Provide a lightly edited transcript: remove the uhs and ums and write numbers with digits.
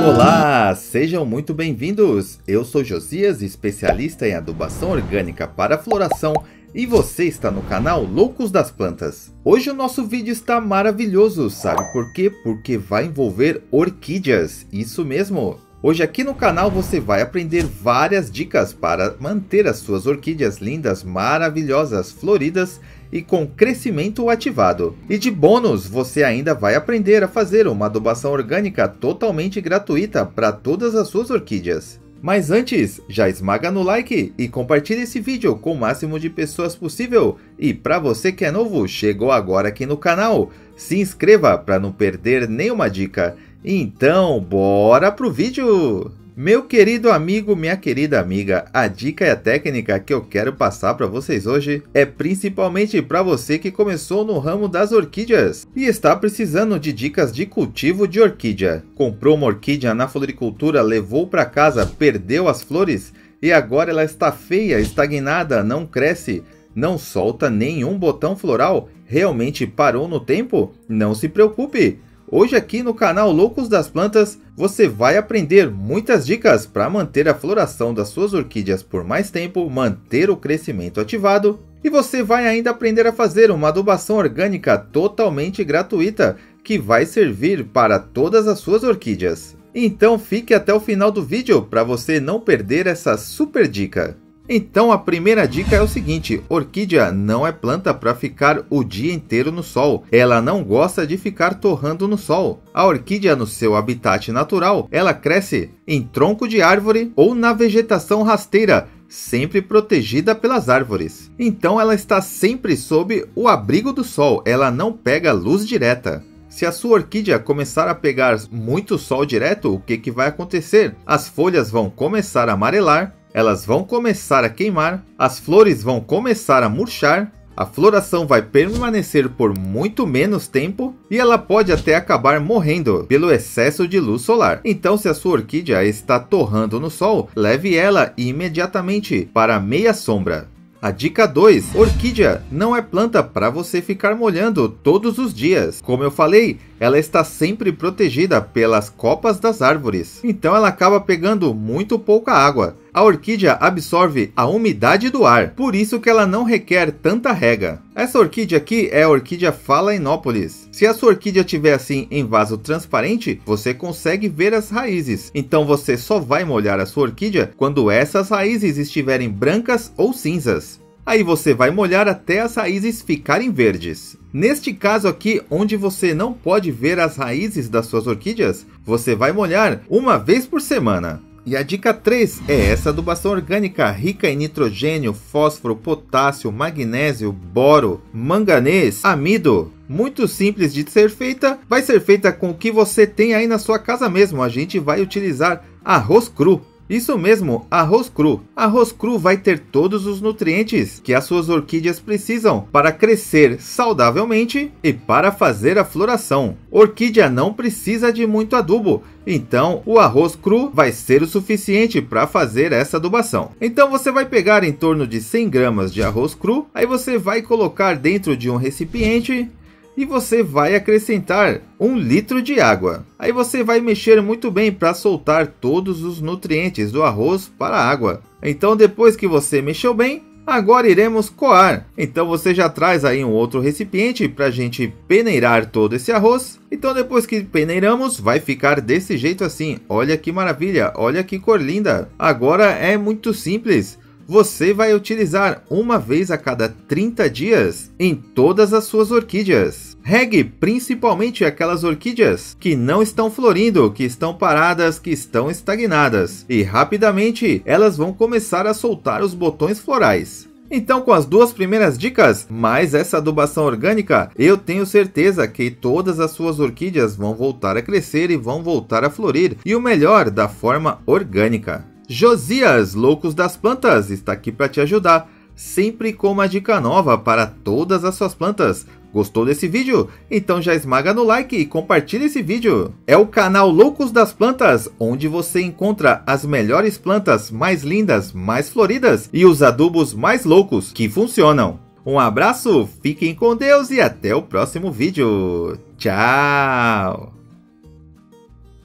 Olá, sejam muito bem-vindos! Eu sou Josias, especialista em adubação orgânica para floração, e você está no canal Loucos das Plantas. Hoje o nosso vídeo está maravilhoso, sabe por quê? Porque vai envolver orquídeas, isso mesmo! Hoje aqui no canal você vai aprender várias dicas para manter as suas orquídeas lindas, maravilhosas, floridas e com crescimento ativado. E de bônus, você ainda vai aprender a fazer uma adubação orgânica totalmente gratuita para todas as suas orquídeas. Mas antes, já esmaga no like e compartilhe esse vídeo com o máximo de pessoas possível. E para você que é novo, chegou agora aqui no canal, se inscreva para não perder nenhuma dica. Então, bora pro vídeo! Meu querido amigo, minha querida amiga, a dica e a técnica que eu quero passar para vocês hoje é principalmente para você que começou no ramo das orquídeas e está precisando de dicas de cultivo de orquídea. Comprou uma orquídea na floricultura, levou para casa, perdeu as flores e agora ela está feia, estagnada, não cresce, não solta nenhum botão floral, realmente parou no tempo? Não se preocupe! Hoje aqui no canal Loucos das Plantas, você vai aprender muitas dicas para manter a floração das suas orquídeas por mais tempo, manter o crescimento ativado, e você vai ainda aprender a fazer uma adubação orgânica totalmente gratuita que vai servir para todas as suas orquídeas. Então fique até o final do vídeo para você não perder essa super dica. Então a primeira dica é o seguinte: orquídea não é planta para ficar o dia inteiro no sol. Ela não gosta de ficar torrando no sol. A orquídea no seu habitat natural, ela cresce em tronco de árvore ou na vegetação rasteira, sempre protegida pelas árvores. Então ela está sempre sob o abrigo do sol, ela não pega luz direta. Se a sua orquídea começar a pegar muito sol direto, o que vai acontecer? As folhas vão começar a amarelar, elas vão começar a queimar, as flores vão começar a murchar, a floração vai permanecer por muito menos tempo e ela pode até acabar morrendo pelo excesso de luz solar. Então, se a sua orquídea está torrando no sol, leve ela imediatamente para a meia sombra. A dica 2, orquídea não é planta para você ficar molhando todos os dias. Como eu falei, ela está sempre protegida pelas copas das árvores, então ela acaba pegando muito pouca água. A orquídea absorve a umidade do ar, por isso que ela não requer tanta rega. Essa orquídea aqui é a orquídea Phalaenopsis. Se a sua orquídea estiver assim em vaso transparente, você consegue ver as raízes. Então você só vai molhar a sua orquídea quando essas raízes estiverem brancas ou cinzas. Aí você vai molhar até as raízes ficarem verdes. Neste caso aqui, onde você não pode ver as raízes das suas orquídeas, você vai molhar uma vez por semana. E a dica 3 é essa adubação orgânica rica em nitrogênio, fósforo, potássio, magnésio, boro, manganês, amido. Muito simples de ser feita, vai ser feita com o que você tem aí na sua casa mesmo. A gente vai utilizar arroz cru. Isso mesmo, arroz cru. Arroz cru vai ter todos os nutrientes que as suas orquídeas precisam para crescer saudavelmente e para fazer a floração. Orquídea não precisa de muito adubo, então o arroz cru vai ser o suficiente para fazer essa adubação. Então você vai pegar em torno de 100 gramas de arroz cru, aí você vai colocar dentro de um recipiente e você vai acrescentar 1 litro de água. Aí você vai mexer muito bem para soltar todos os nutrientes do arroz para a água. Então depois que você mexeu bem, agora iremos coar. Então você já traz aí um outro recipiente para a gente peneirar todo esse arroz. Então depois que peneiramos, vai ficar desse jeito assim. Olha que maravilha, olha que cor linda. Agora é muito simples. Você vai utilizar uma vez a cada 30 dias em todas as suas orquídeas. Regue principalmente aquelas orquídeas que não estão florindo, que estão paradas, que estão estagnadas. E rapidamente elas vão começar a soltar os botões florais. Então, com as duas primeiras dicas, mais essa adubação orgânica, eu tenho certeza que todas as suas orquídeas vão voltar a crescer e vão voltar a florir. E o melhor, da forma orgânica. Josias, Loucos das Plantas, está aqui para te ajudar, sempre com uma dica nova para todas as suas plantas. Gostou desse vídeo? Então já esmaga no like e compartilha esse vídeo. É o canal Loucos das Plantas, onde você encontra as melhores plantas mais lindas, mais floridas e os adubos mais loucos que funcionam. Um abraço, fiquem com Deus e até o próximo vídeo. Tchau!